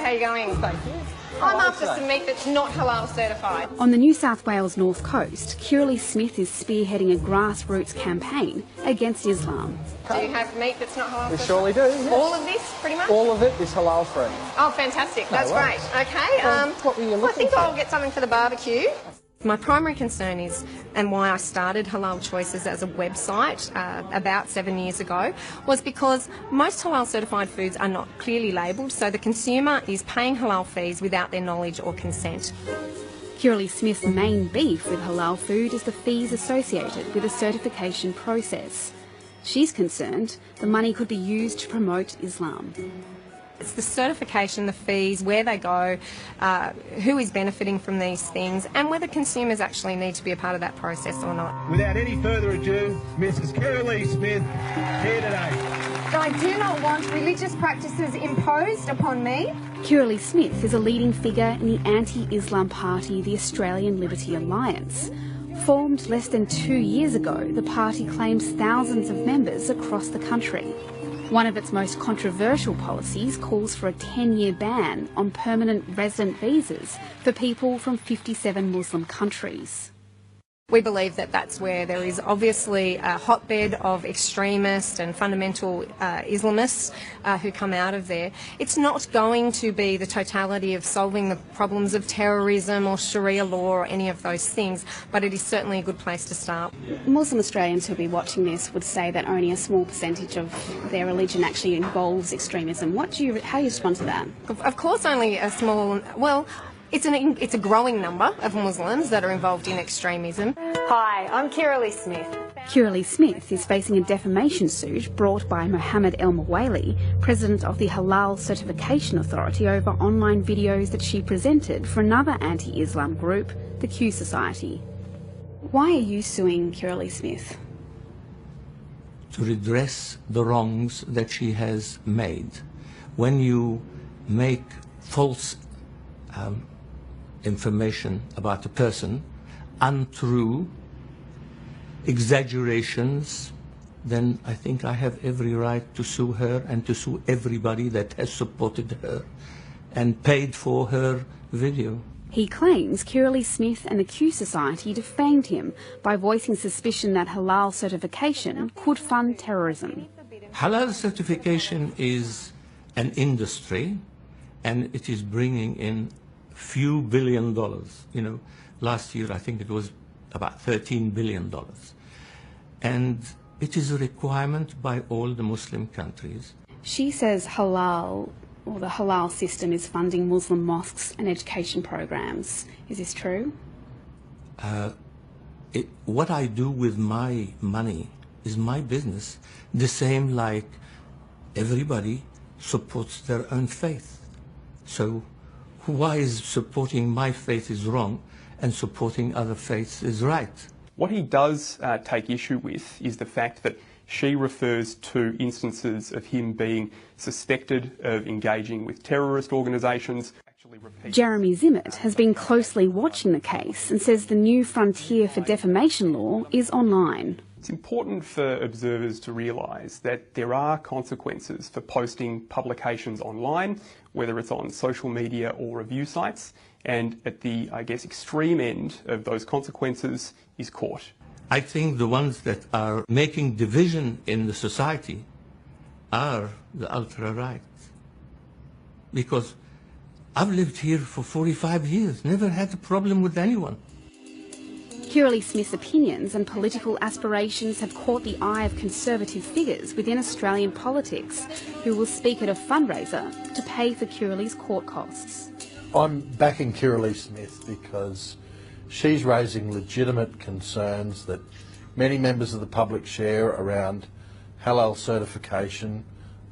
how are you going? Thank you. I'm after some meat that's not halal certified. On the New South Wales North Coast, Kirralie Smith is spearheading a grassroots campaign against Islam. Do you have meat that's not halal certified? We surely do, yes. All of this, pretty much? All of it is halal free. Oh, fantastic. That's great. Okay. What were you looking I think for? I'll get something for the barbecue. My primary concern is, and why I started Halal Choices as a website about 7 years ago, was because most halal certified foods are not clearly labelled, so the consumer is paying halal fees without their knowledge or consent. Kirralie Smith's main beef with halal food is the fees associated with the certification process. She's concerned the money could be used to promote Islam. It's the certification, the fees, where they go, who is benefiting from these things, and whether consumers actually need to be a part of that process or not. Without any further ado, Mrs. Kirralie Smith, here today. I do not want religious practices imposed upon me. Kirralie Smith is a leading figure in the anti-Islam party, the Australian Liberty Alliance. Formed less than 2 years ago, the party claims thousands of members across the country. One of its most controversial policies calls for a 10-year ban on permanent resident visas for people from 57 Muslim countries. We believe that that's where there is obviously a hotbed of extremists and fundamental Islamists who come out of there. It's not going to be the totality of solving the problems of terrorism or Sharia law or any of those things, but it is certainly a good place to start. Muslim Australians who'll be watching this would say that only a small percentage of their religion actually involves extremism. How do you respond to that? Of course only a small, well, it's a growing number of Muslims that are involved in extremism. Hi, I'm Kirralie Smith. Kirralie Smith is facing a defamation suit brought by Mohammed El Mawali, president of the Halal Certification Authority, over online videos that she presented for another anti-Islam group, the Q Society. Why are you suing Kirralie Smith? To redress the wrongs that she has made. When you make false information about a person, untrue, exaggerations, then I think I have every right to sue her and to sue everybody that has supported her and paid for her video. He claims Kirralie Smith and the Q Society defamed him by voicing suspicion that halal certification could fund terrorism. Halal certification is an industry, and it is bringing in few $1 billion. You know, last year I think it was about $13 billion. And it is a requirement by all the Muslim countries. She says halal, or the halal system, is funding Muslim mosques and education programs. Is this true? What I do with my money is my business, the same like everybody supports their own faith. So why is supporting my faith is wrong and supporting other faiths is right? What he does take issue with is the fact that she refers to instances of him being suspected of engaging with terrorist organisations. Jeremy Zimmett has been closely watching the case and says the new frontier for defamation law is online. It's important for observers to realise that there are consequences for posting publications online, whether it's on social media or review sites, and at the, I guess, extreme end of those consequences is court. I think the ones that are making division in the society are the ultra-right. Because I've lived here for 45 years, never had a problem with anyone. Kirralie Smith's opinions and political aspirations have caught the eye of conservative figures within Australian politics who will speak at a fundraiser to pay for Kirralie's court costs. I'm backing Kirralie Smith because she's raising legitimate concerns that many members of the public share around halal certification,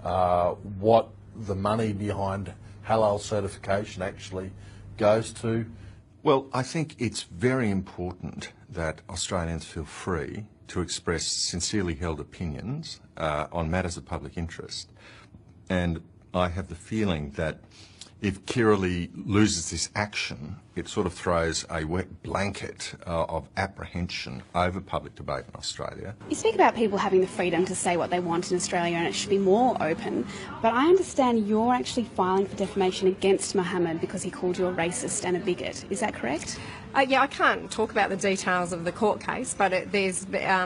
what the money behind halal certification actually goes to. Well, I think it's very important that Australians feel free to express sincerely held opinions on matters of public interest. And I have the feeling that if Kirralie loses this action, it sort of throws a wet blanket of apprehension over public debate in Australia. You speak about people having the freedom to say what they want in Australia and it should be more open, but I understand you're actually filing for defamation against Mohammed because he called you a racist and a bigot. Is that correct? Yeah, I can't talk about the details of the court case, but there's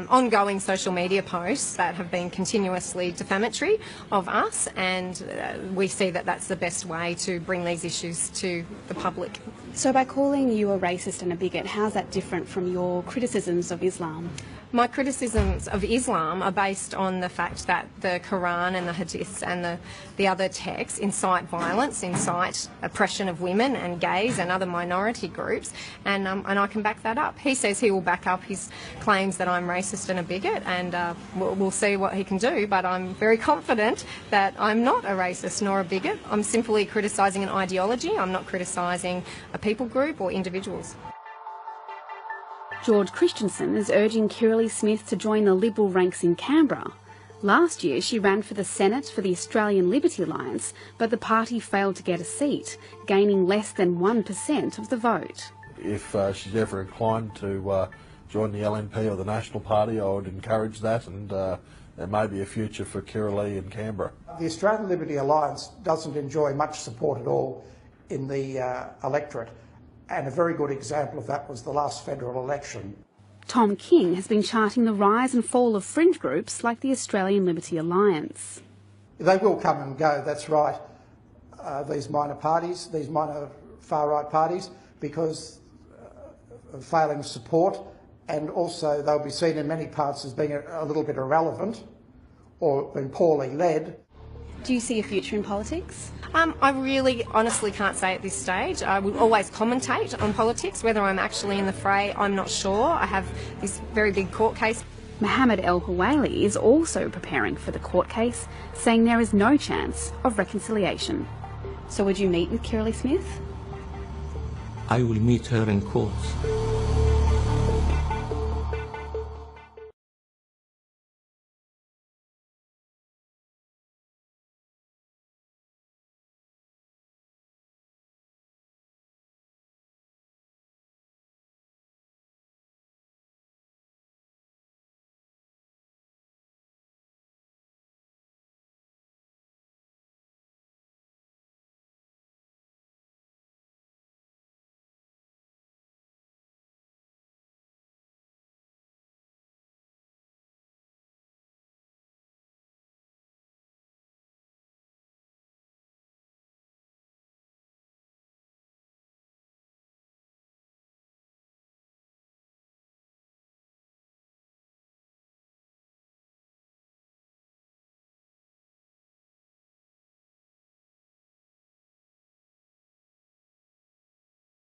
ongoing social media posts that have been continuously defamatory of us, and we see that that's the best way to bring these issues to the public. So by calling you a racist and a bigot, how's that different from your criticisms of Islam? My criticisms of Islam are based on the fact that the Quran and the Hadiths and the other texts incite violence, incite oppression of women and gays and other minority groups, and I can back that up. He says he will back up his claims that I'm racist and a bigot, and we'll see what he can do, but I'm very confident that I'm not a racist nor a bigot. I'm simply criticising an ideology. I'm not criticising a people group or individuals. George Christensen is urging Kirralie Smith to join the Liberal ranks in Canberra. Last year she ran for the Senate for the Australian Liberty Alliance, but the party failed to get a seat, gaining less than 1% of the vote. If she's ever inclined to join the LNP or the National Party, I would encourage that, and there may be a future for Kirralie in Canberra. The Australian Liberty Alliance doesn't enjoy much support at all in the electorate, and a very good example of that was the last federal election. Tom King has been charting the rise and fall of fringe groups like the Australian Liberty Alliance. They will come and go, that's right, these minor parties, these minor far-right parties, because of failing support, and also they'll be seen in many parts as being a little bit irrelevant or being poorly led. Do you see a future in politics? I really honestly can't say at this stage. I will always commentate on politics. Whether I'm actually in the fray, I'm not sure. I have this very big court case. Mohammed El Hawali is also preparing for the court case, saying there is no chance of reconciliation. So would you meet with Kirralie Smith? I will meet her in court.